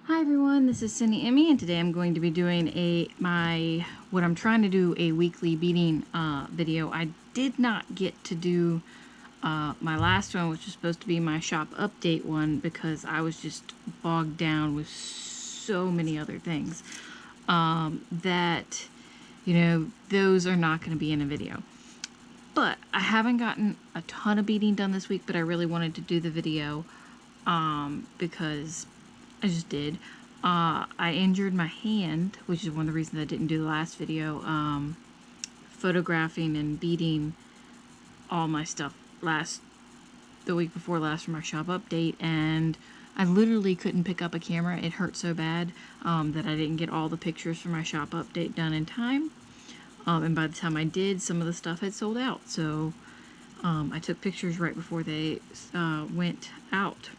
Hi everyone, this is Cineemi, and today I'm going to be doing what I'm trying to do, a weekly beading video. I did not get to do my last one, which was supposed to be my shop update one, because I was just bogged down with so many other things that, those are not going to be in a video. But I haven't gotten a ton of beading done this week, but I really wanted to do the video because I just did. I injured my hand, which is one of the reasons I didn't do the last video, photographing and beading all my stuff the week before last for my shop update, and I literally couldn't pick up a camera. It hurt so bad that I didn't get all the pictures for my shop update done in time. And by the time I did, some of the stuff had sold out, so I took pictures right before they went out.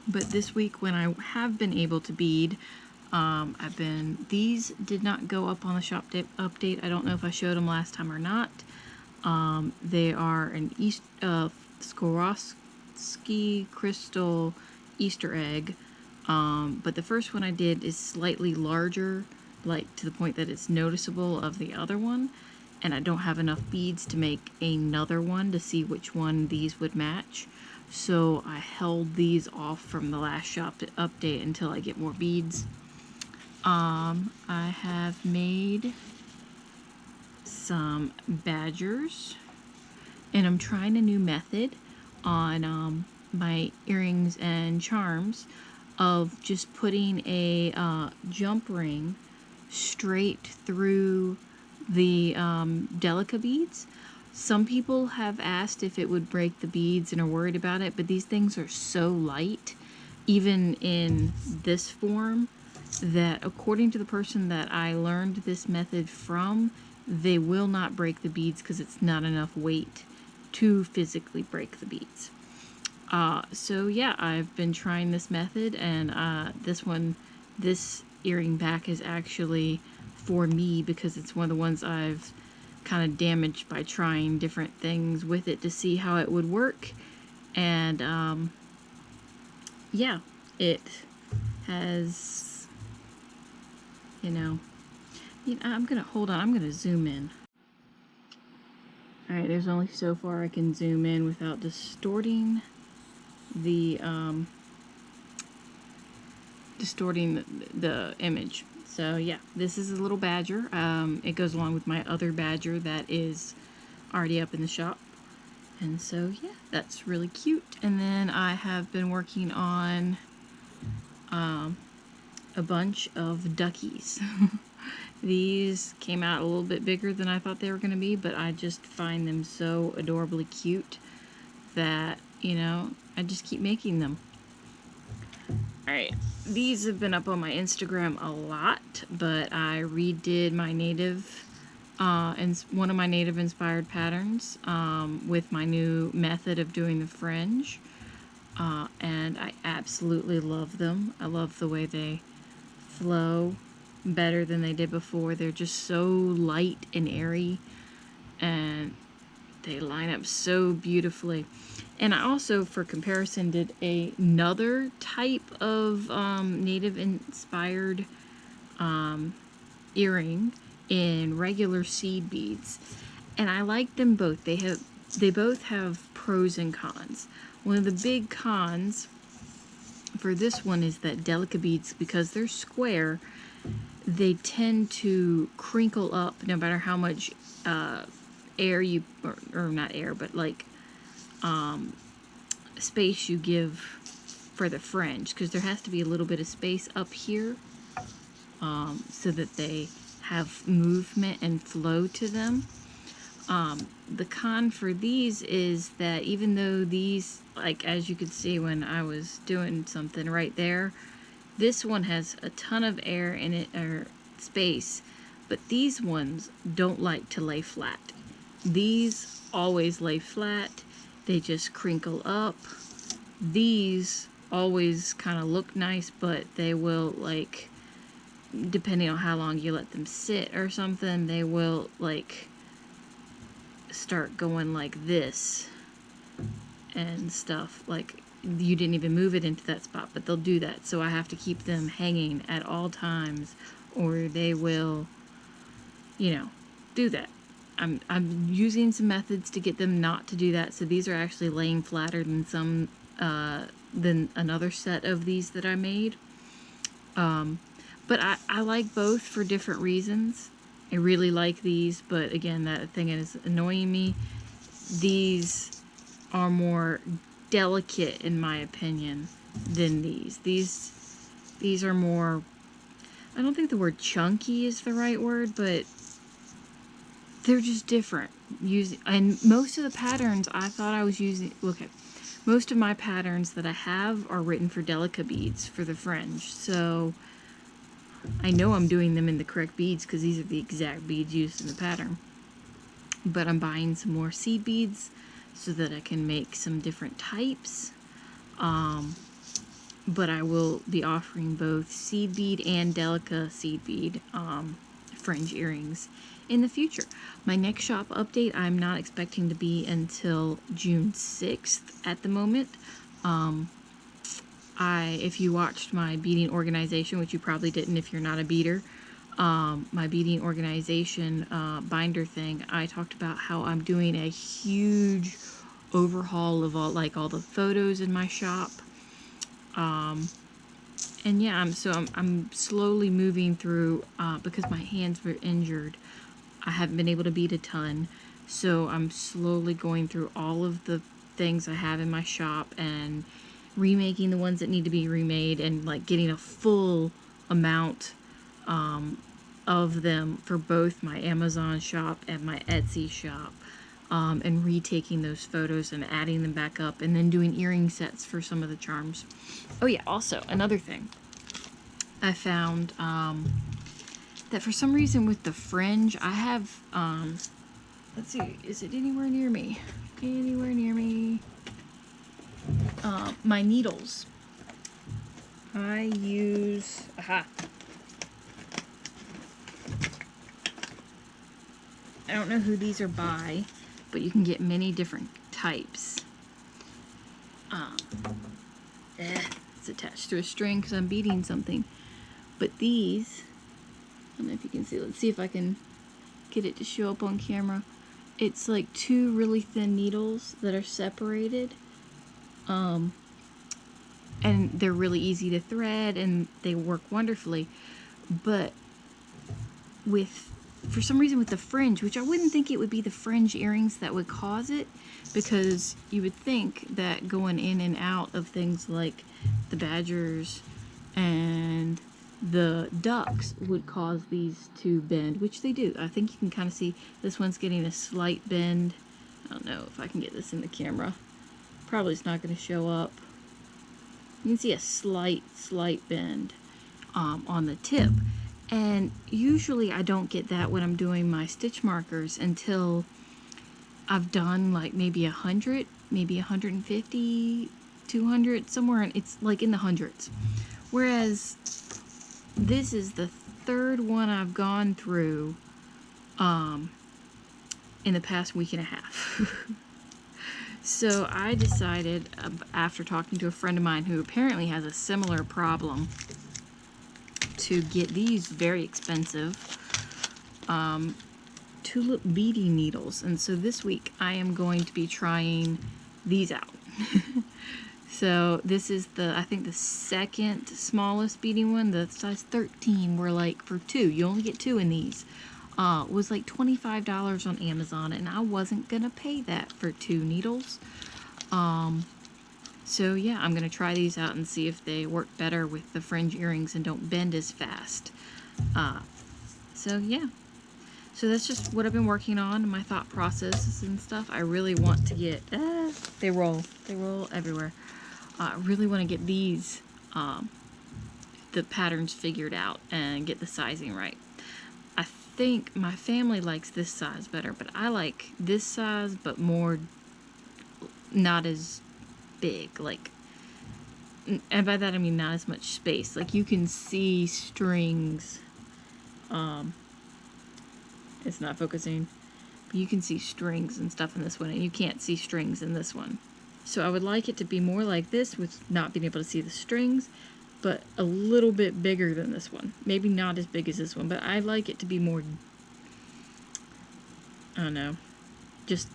But this week, when I have been able to bead, these did not go up on the shop update. I don't know if I showed them last time or not. They are an Swarovski crystal Easter egg. But the first one I did is slightly larger, like to the point that it's noticeable of the other one. And I don't have enough beads to make another one to see which one these would match. So I held these off from the last shop update until I get more beads. I have made some badgers, and I'm trying a new method on my earrings and charms of just putting a jump ring straight through the Delica beads. Some people have asked if it would break the beads and are worried about it, but these things are so light, even in this form, that according to the person that I learned this method from, they will not break the beads because it's not enough weight to physically break the beads. So yeah, I've been trying this method, and this earring back is actually for me because it's one of the ones I've kind of damaged by trying different things with it to see how it would work. And yeah, it has, I'm gonna zoom in. Alright, there's only so far I can zoom in without distorting the image. So yeah, this is a little badger. It goes along with my other badger that is already up in the shop. And so yeah, that's really cute. And then I have been working on a bunch of duckies. These came out a little bit bigger than I thought they were going to be, but I just find them so adorably cute that, I just keep making them. Alright, these have been up on my Instagram a lot, but I redid my native, one of my native inspired patterns with my new method of doing the fringe, and I absolutely love them. I love the way they flow better than they did before. They're just so light and airy, and they line up so beautifully. And I also, for comparison, did another type of native inspired earring in regular seed beads, and I like them both. They both have pros and cons. One of the big cons for this one is that Delica beads, because they're square, they tend to crinkle up no matter how much air you, or not air, but like space you give for the fringe, because there has to be a little bit of space up here so that they have movement and flow to them. The con for these is that even though these, like as you could see when I was doing something right there, this one has a ton of air in it, or space, but these ones don't like to lay flat. These always lay flat. They just crinkle up. These always kind of look nice, but they will, like, depending on how long you let them sit or something, they will like start going like this and stuff. Like you didn't even move it into that spot, but they'll do that. So I have to keep them hanging at all times, or they will, you know, do that. I'm using some methods to get them not to do that. So these are actually laying flatter than another set of these that I made. But I like both for different reasons. I really like these, but again, that thing is annoying me. These are more delicate, in my opinion, than these. These are more, I don't think the word chunky is the right word, but they're just different. And most of the patterns I thought I was using, okay, most of my patterns that I have are written for Delica Beads for the fringe. So I know I'm doing them in the correct beads because these are the exact beads used in the pattern. But I'm buying some more seed beads so that I can make some different types. But I will be offering both seed bead and Delica seed bead fringe earrings in the future. My next shop update I'm not expecting to be until June 6th at the moment. If you watched my beading organization, which you probably didn't if you're not a beader, my beading organization binder thing, I talked about how I'm doing a huge overhaul of all the photos in my shop. And yeah, I'm slowly moving through because my hands were injured. I haven't been able to bead a ton, so I'm slowly going through all of the things I have in my shop and remaking the ones that need to be remade, and like getting a full amount of them for both my Amazon shop and my Etsy shop, and retaking those photos and adding them back up, and then doing earring sets for some of the charms. Oh yeah, also another thing I found, that for some reason with the fringe I have, let's see, is it anywhere near me? Anywhere near me? My needles. I use, I don't know who these are by, but you can get many different types. It's attached to a string because I'm beading something. But these, I don't know if you can see, let's see if I can get it to show up on camera. It's like two really thin needles that are separated. And they're really easy to thread and they work wonderfully. But for some reason with the fringe, which I wouldn't think it would be the fringe earrings that would cause it, because you would think that going in and out of things like the badgers and the ducks would cause these to bend, which they do. I think you can kind of see this one's getting a slight bend. I don't know if I can get this in the camera. Probably it's not going to show up. You can see a slight bend on the tip. And usually I don't get that when I'm doing my stitch markers until I've done like maybe 100, maybe 150, 200, somewhere, and it's like in the hundreds. Whereas this is the third one I've gone through in the past week and a half. So I decided, after talking to a friend of mine who apparently has a similar problem, to get these very expensive tulip beading needles. And so this week I am going to be trying these out. So this is I think the second smallest beading one, the size 13, were like for two. You only get two in these. Was like $25 on Amazon, and I wasn't gonna pay that for two needles. So yeah, I'm gonna try these out and see if they work better with the fringe earrings and don't bend as fast. So yeah, so that's just what I've been working on, my thought processes and stuff. I really want to get, they roll everywhere. I really want to get these, the patterns figured out and get the sizing right. I think my family likes this size better, but I like this size, but more, not as big, like, and by that I mean not as much space. Like you can see strings, it's not focusing, but you can see strings and stuff in this one, and you can't see strings in this one. So I would like it to be more like this with not being able to see the strings, but a little bit bigger than this one. Maybe not as big as this one, but I like it to be more, I don't know, just,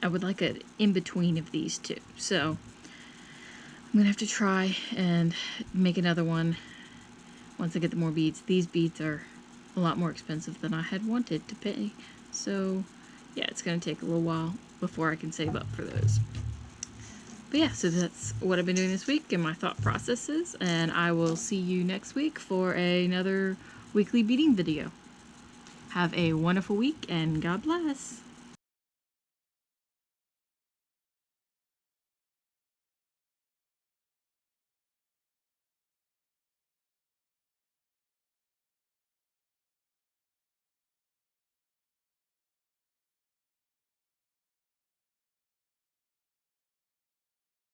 I would like an in-between of these two. So I'm going to have to try and make another one once I get the more beads. These beads are a lot more expensive than I had wanted to pay. So yeah, it's going to take a little while before I can save up for those. But yeah, so that's what I've been doing this week and my thought processes, and I will see you next week for another weekly beading video. Have a wonderful week, and God bless.